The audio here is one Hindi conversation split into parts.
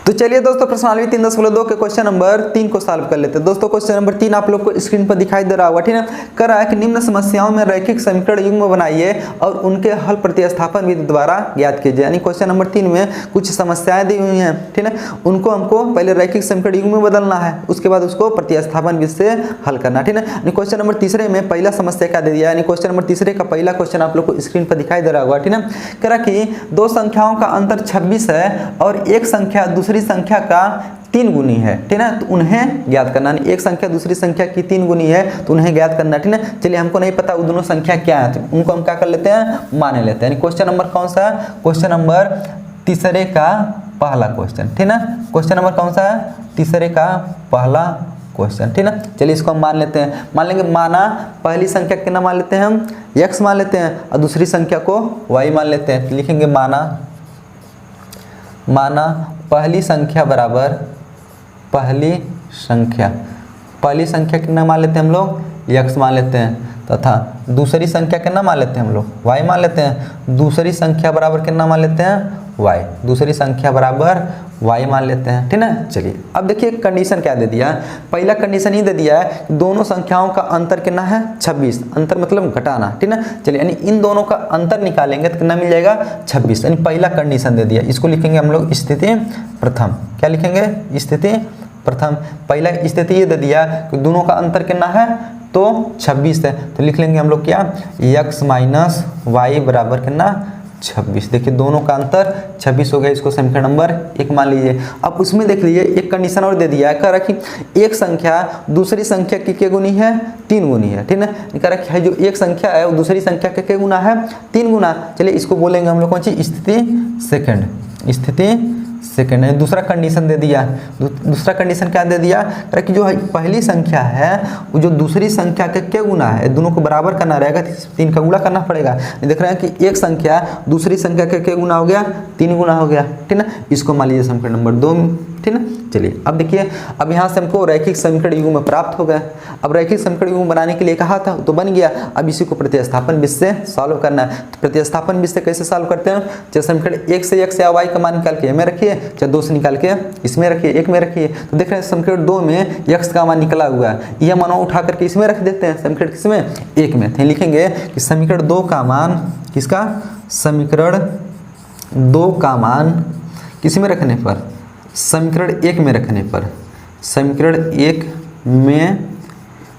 तो चलिए दोस्तों प्रश्नावली 3.2 के क्वेश्चन नंबर 3 को सॉल्व कर लेते हैं। दोस्तों क्वेश्चन नंबर 3 आप लोग को स्क्रीन पर दिखाई दे रहा होगा, ठीक है। कर रहा है कि निम्न समस्याओं में रैखिक समीकरण युग्म बनाइए और उनके हल प्रतिस्थापन विधि द्वारा ज्ञात कीजिए। यानी क्वेश्चन नंबर 3 में कुछ समस्याएं दी हुई हैं, ठीक है। उनको हमको पहले रैखिक समीकरण युग्म में बदलना है, उसके बाद उसको प्रतिस्थापन विधि से हल करना, ठीक है। क्वेश्चन नंबर तीसरे में पहला समस्या क्या दे दिया, यानी क्वेश्चन नंबर तीसरे का पहला क्वेश्चन आप लोग को स्क्रीन पर दिखाई दे रहा होगा, ठीक है। कह रहा कि दो संख्याओं का अंतर 26 है और एक संख्या दूसरी संख्या का 3 गुनी है, ठीक है। तो उन्हें ज्ञात करना, एक संख्या दूसरी संख्या की 3 गुनी है तो उन्हें ज्ञात करना, ठीक है। चलिए हमको नहीं पता वो दोनों संख्या क्या है, तो उनको हम क्या कर लेते हैं, मान लेते हैं। क्वेश्चन नंबर कौन सा, क्वेश्चन नंबर तीसरे का पहला क्वेश्चन, ठीक है। क्वेश्चन नंबर कौन सा है, तीसरे का पहला क्वेश्चन, ठीक है। चलिए इसको हम मान लेते हैं, मान लेंगे। माना पहली संख्या कितना मान लेते हैं हम, x मान लेते हैं और दूसरी संख्या को y मान लेते हैं। तो लिखेंगे माना पहली संख्या बराबर पहली संख्या कितना मान लेते हैं हम लोग, x मान लेते हैं, तथा दूसरी संख्या कितना मान लेते हैं हम लोग, y मान लेते हैं। दूसरी संख्या बराबर कितना मान लेते हैं, y, दूसरी संख्या बराबर y मान लेते हैं, ठीक है। चलिए अब देखिए कंडीशन क्या दे दिया है, पहला कंडीशन ही दे दिया है दोनों संख्याओं का अंतर कितना है, 26। अंतर मतलब घटाना, ठीक है। चलिए यानी इन दोनों का अंतर निकालेंगे तो कितना मिल जाएगा, 26। यानी पहला कंडीशन दे दिया, इसको लिखेंगे हम लोग स्थिति प्रथम। क्या लिखेंगे, स्थिति प्रथम। पहला स्थिति ये दे दिया कि दोनों का अंतर कितना है, तो 26 है, तो लिख लेंगे हम लोग क्या, x माइनस वाई बराबर कितना, 26। देखिए दोनों का अंतर 26 हो गया, इसको समीकरण नंबर 1 मान लीजिए। अब उसमें देख लीजिए एक कंडीशन और दे दिया है, कह रहा कि एक संख्या दूसरी संख्या की क्या गुनी है, 3 गुनी है, ठीक है। कह रहा है जो एक संख्या है वो दूसरी संख्या के क्या गुना है, 3 गुना। चलिए इसको बोलेंगे हम लोग कौन सी, स्थिति सेकंड, स्थिति सेकंड है। दूसरा कंडीशन दे दिया, दूसरा कंडीशन क्या दे दिया, कि जो पहली संख्या है वो जो दूसरी संख्या के क्या गुना है, दोनों को बराबर करना रहेगा, 3 का गुणा करना पड़ेगा। देख रहे हैं कि एक संख्या दूसरी संख्या के क्या गुना हो गया, 3 गुना हो गया, ठीक है। इसको मान लीजिए समीकरण नंबर 2, ठीक है। चलिए अब देखिए, अब यहाँ से हमको रैखिक समीकरण युग्म प्राप्त हो गए। अब रैखिक समीकरण युग्म बनाने के लिए कहा था तो बन गया, अब इसी को प्रतिस्थापन विधि से सॉल्व करना है। तो प्रतिस्थापन विधि से कैसे सॉल्व करते हैं, चाहे समीकरण 1 से x या y का मान निकाल के में रखिए, चाहे 2 से निकाल के इसमें रखिए, 1 में रखिए। तो देख रहे हैं समीकरण 2 में x का मान निकला हुआ है, यह मान उठा करके इसमें रख देते हैं, समीकरण किसमें, 1 में। तो लिखेंगे कि समीकरण 2 का मान, किसका, समीकरण 2 का मान किस में रखने पर, समीकरण 1 में रखने पर, समीकरण 1 में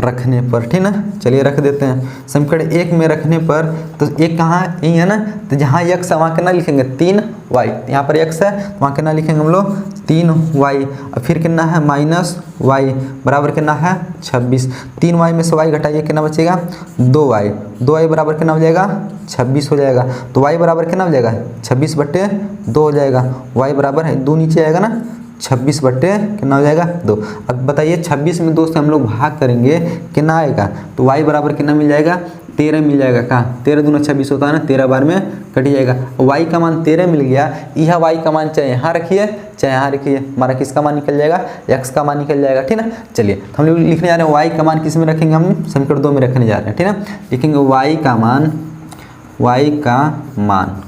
रखने पर, ठीक ना। चलिए रख देते हैं समीकरण 1 में रखने पर। तो 1 कहाँ है, यही है ना, तो जहाँ x है वहाँ कितना लिखेंगे, 3y। यहाँ पर x है तो वहाँ कितना लिखेंगे हम लोग, 3y। और फिर कितना है, माइनस y बराबर कितना है, 26। 3y में से y घटाइए, कितना बचेगा, 2y। 2y बराबर कितना हो जाएगा, 26 हो जाएगा। तो y बराबर कितना हो जाएगा, 26/2 हो जाएगा। y बराबर है 2 नीचे आएगा ना, 26 बटे कितना हो जाएगा, 2। अब बताइए 26 में 2 से हम लोग भाग करेंगे, कितना आएगा, तो y बराबर कितना मिल जाएगा, 13 मिल जाएगा। कहाँ, 13 दूना 26 होता है ना, 13 बार में कट जाएगा। y का मान 13 मिल गया, यह y का मान चाहे यहाँ रखिए चाहे यहाँ रखिए, हमारा किसका मान निकल जाएगा, x का मान निकल जाएगा, ठीक है। चलिए हम लोग लिखने जा रहे हैं y का मान किस में रखेंगे, हम समीकरण 2 में रखने जा रहे हैं, ठीक है। लिखेंगे y का मान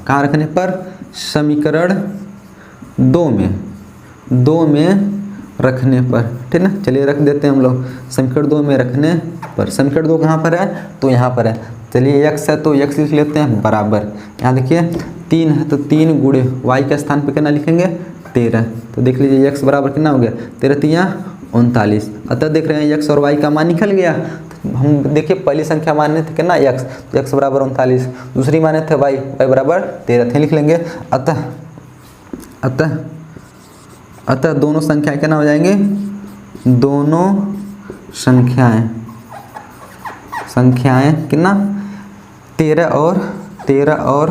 कहाँ रखने पर, समीकरण 2 में रखने पर, ठीक है। चलिए रख देते हैं हम लोग समीकरण 2 में रखने पर। समीकरण 2 कहाँ पर है, तो यहाँ पर है। चलिए x है तो x लिख लेते हैं बराबर, यहाँ देखिए 3 है तो 3 गुणे y के स्थान पे कितना लिखेंगे, 13। तो देख लीजिए x बराबर कितना हो गया, 13 3 39। अतः देख रहे हैं x और y का मान निकल गया। हम देखिए पहली संख्या माने थे कितना, x, तो x बराबर 39। दूसरी माने थे y बराबर 13 थे, लिख लेंगे। अतः दोनों संख्याएं कितना हो जाएंगे, दोनों संख्याएं कितना, 13 और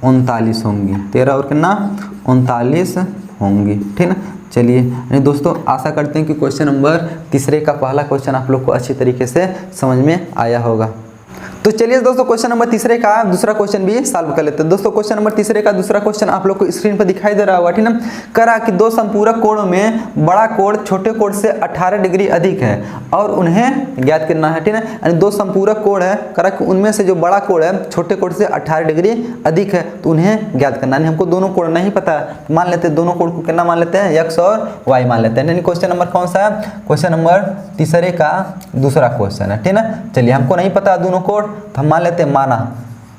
39 होंगी, 13 और कितना 39 होंगी, ठीक है। चलिए दोस्तों आशा करते हैं कि क्वेश्चन नंबर तीसरे का पहला क्वेश्चन आप लोग को अच्छी तरीके से समझ में आया होगा। तो चलिए दोस्तों क्वेश्चन नंबर तीसरे का दूसरा क्वेश्चन भी सॉल्व कर लेते हैं। दोस्तों क्वेश्चन नंबर तीसरे का दूसरा क्वेश्चन आप लोग को स्क्रीन पर दिखाई दे रहा होगा, ठीक ना। करा कि दो संपूरक कोणों में बड़ा कोण छोटे कोण से 18 डिग्री अधिक है और उन्हें ज्ञात करना है, ठीक है। यानी दो संपूरक कोण है, करा कि उनमें से जो बड़ा कोण है छोटे कोण से 18 डिग्री अधिक है तो उन्हें ज्ञात करना है। हमको दोनों कोण नहीं पता, मान लेते हैं दोनों कोण को कितना मान लेते हैं, x और y मान लेते हैं। यानी क्वेश्चन नंबर कौन सा है, क्वेश्चन नंबर तीसरे का दूसरा क्वेश्चन है, ठीक ना। चलिए हमको नहीं पता दोनों कोण, तो हम मान लेते हैं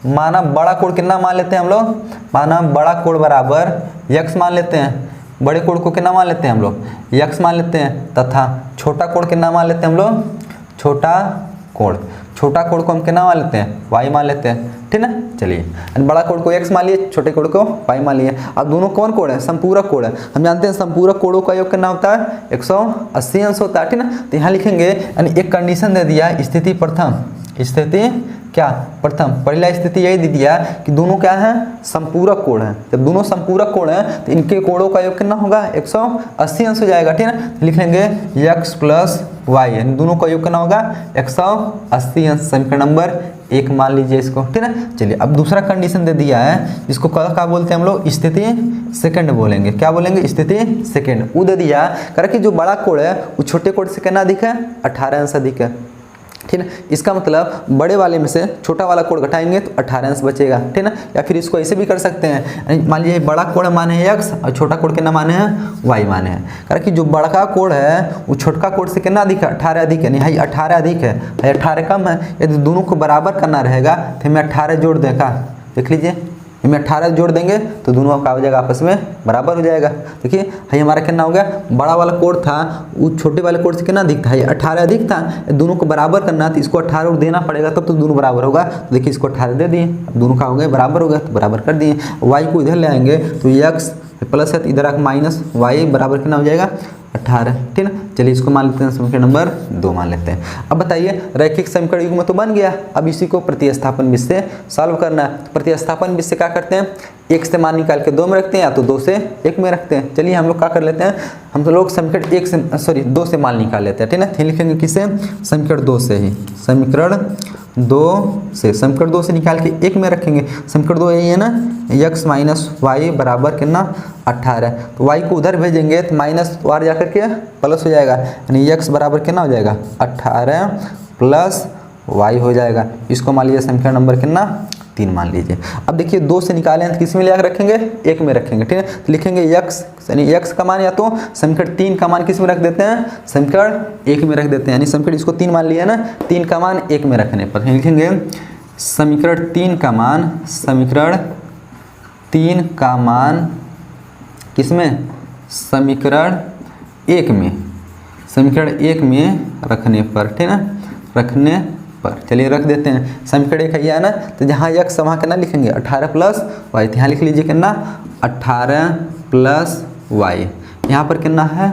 माना बड़ा कोण कितना मान लेते हैं हम लोग, माना बड़ा कोण बराबर x मान लेते हैं, बड़े कोण को कितना मान लेते हैं हम लोग, x मान लेते हैं, तथा छोटा कोण कितना मान लेते हैं हम लोग, छोटा कोण को हम कितना मान लेते हैं, y मान लेते हैं, ठीक ना। चलिए बड़ा कोण को x मान लिए, छोटे कोण को y मान लिए। अब दोनों कौन कोण है, संपूरक कोण है। हम जानते हैं संपूरक कोणों का योग कितना होता है, 180 अंश होता है, ठीक ना। तो यहाँ लिखेंगे यानी एक कंडीशन दे दिया, स्थिति प्रथम, स्थिति क्या प्रथम, पहला स्थिति यही दे दिया कि दोनों क्या है, संपूरक कोण है। जब दोनों संपूरक कोण है तो इनके कोणों का योग कितना होगा, 180 अंश हो जाएगा, ठीक है। लिख लेंगे x प्लस वाई, यानी दोनों का योग कितना होगा, 180 अंश। समीकरण नंबर 1 मान लीजिए इसको, ठीक है। चलिए अब दूसरा कंडीशन दे दिया है जिसको क्या बोलते हैं हम लोग, स्थिति सेकंड बोलेंगे। क्या बोलेंगे, स्थिति सेकंड। वो दे दिया कर कि जो बड़ा कोण है वो छोटे कोण से कितना अधिक है, 18 अंश अधिक है, ठीक है। इसका मतलब बड़े वाले में से छोटा वाला कोण घटाएंगे तो 18 अंश बचेगा, ठीक है। या फिर इसको ऐसे भी कर सकते हैं, मान लीजिए बड़ा कोण माने है x और छोटा कोण कितना माने हैं, y माने हैं। कारण कि जो बड़ा कोण है वो छोटका कोण से कितना अधिक है, 18 अधिक है, नहीं 18 अधिक है, 18 कम है। यदि दोनों को बराबर करना रहेगा तो हमें 18 जोड़ देगा, देख लीजिए हमें 18 जोड़ देंगे तो दोनों का हो जाएगा आपस में बराबर हो जाएगा। देखिए भाई हमारा कितना हो गया, बड़ा वाला कोण था वो छोटे वाले कोण से कितना अधिक था, ये 18 अधिक था। दोनों को बराबर करना तो इसको 18 और देना पड़ेगा तब तो दोनों बराबर होगा। तो देखिए इसको 18 दे दिए, दोनों का हो गया बराबर हो गया तो बराबर कर दिए। y को इधर ले आएंगे तो x प्लस है, इधर आकर माइनस y बराबर कितना हो जाएगा, 18, ठीक है। चलिए इसको मान लेते हैं समीकरण नंबर 2 मान लेते हैं। अब बताइए रैखिक समीकरण युग्म तो बन गया, अब इसी को प्रतिस्थापन विधि से सॉल्व करना है। तो प्रतिस्थापन विधि से क्या करते हैं, 1 से मान निकाल के 2 में रखते हैं या तो 2 से 1 में रखते हैं। चलिए हम लोग क्या कर लेते हैं, हम तो लोग समीकरण 2 से मान निकाल लेते हैं, ठीक है। लिखेंगे किसे, समीकरण 2 से ही, समीकरण 2 से निकाल के 1 में रखेंगे। समीकरण 2 यही है ना, x माइनस वाई बराबर कितना 18। तो y को उधर भेजेंगे तो माइनस वार जाकर के प्लस हो जाएगा, यानी x बराबर कितना हो जाएगा 18 प्लस y हो जाएगा। इसको मान लीजिए समीकरण नंबर कितना 3 मान लीजिए। अब देखिए 2 से निकाले हैं तो किस में ले आकर रखेंगे, 1 में रखेंगे, ठीक है। तो लिखेंगे x यानी x का मान या तो समीकरण 3 का मान किस में रख देते हैं, समीकरण 1 में रख देते हैं। यानी समीकरण इसको 3 मान लिया ना, 3 का मान 1 में रखने पर लिखेंगे समीकरण 3 का मान, समीकरण 3 का मान किसमें, समीकरण 1 में, समीकरण 1 में रखने पर, ठीक है, रखने पर। चलिए रख देते हैं, समीकरण 1 है ना, तो जहाँ x वहाँ कितना लिखेंगे 18 प्लस वाई, तो यहाँ लिख लीजिए कितना 18 प्लस वाई, यहाँ पर कितना है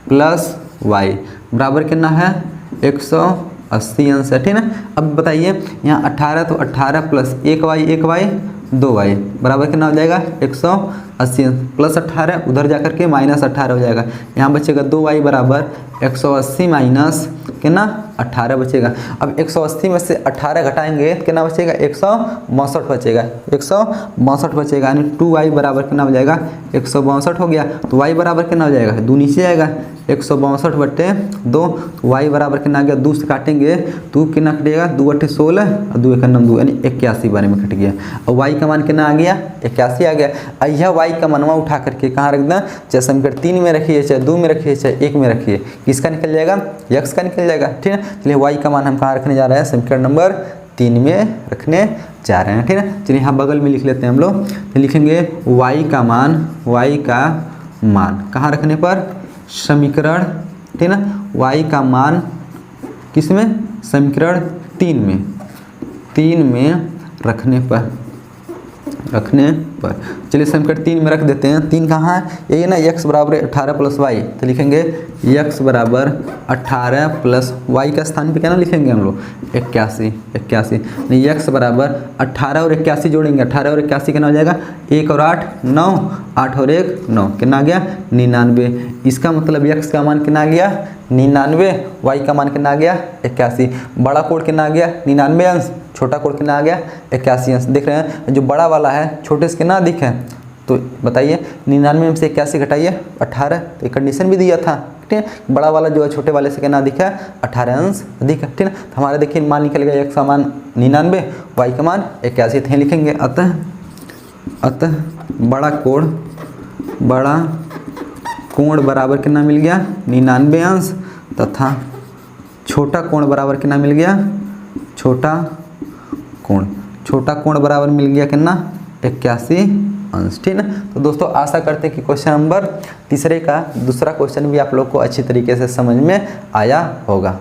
प्लस वाई बराबर कितना है 180 अंश है, ठीक है। अब बताइए यहाँ 18 तो 18 प्लस 1y 2y बराबर कितना हो जाएगा 180 प्लस 18 उधर जाकर के माइनस 18 हो जाएगा। यहाँ बचेगा 2y बराबर 180 माइनस कितना 18 बचेगा। अब 180 में से 18 घटाएंगे कितना बचेगा 162 बचेगा, 162 बचेगा, यानी 2y बराबर कितना हो जाएगा 162 हो गया। तो y बराबर कितना हो जाएगा, 2 नीचे आएगा 162 बटे 2, y बराबर कितना आ गया, 2 से काटेंगे तो कितना कटेगा 2 × 8 = 16 और 2 × 1 = 2 यानी 81 बारे में कट गया। और y का मान कितना आ गया 81 आ गया। यह y का मनवा उठा करके कहाँ रख दें, चाहे समीकरण 3 में रखिए, चाहे 2 में रखिए, चाहे 1 में रखिए, किसका निकल जाएगा x का निकल जाएगा, ठीक है। चलिए y का मान हम कहाँ रखने जा रहे हैं, समीकरण नंबर 3 में रखने जा रहे हैं, ठीक है। चलिए यहाँ बगल में लिख लेते हैं हम लोग, तो लिखेंगे y का मान कहाँ रखने पर, समीकरण, ठीक है ना, y का मान किस में, समीकरण 3 में रखने पर। चलिए समीकरण 3 में रख देते हैं। 3 कहाँ है, यही ना, x बराबर 18 प्लस वाई, तो लिखेंगे x बराबर 18 प्लस वाई का स्थान पे क्या ना लिखेंगे हम लोग 81 नहीं, x बराबर 18 और 81 जोड़ेंगे, 18 और 81 कितना हो जाएगा 1 और 8 9, 8 और 1 9, कितना आ गया 99। इसका मतलब x का मान कितना आ गया 99, y का मान कितना आ गया 81, बड़ा कोण कितना आ गया 99 अंश, छोटा कोण कितना आ गया 81 अंश। देख रहे हैं जो बड़ा वाला है छोटे से कितना अधिक है, तो बताइए 99 में से 81 घटाइए 18, तो एक कंडीशन भी दिया था, ठीक है। बड़ा वाला जो है छोटे वाले से कितना अधिक है 18 अंश अधिक है, ठीक है। तो हमारे देखिए मान निकल गया x का मान 99, y का मान 81, थे लिखेंगे। अतः बड़ा कोण बराबर कितना मिल गया 99 अंश, तथा छोटा कोण बराबर कितना मिल गया, छोटा कोण बराबर मिल गया कितना 81 अंश, ठीक है। तो दोस्तों आशा करते हैं कि क्वेश्चन नंबर 3 का दूसरा क्वेश्चन भी आप लोग को अच्छी तरीके से समझ में आया होगा।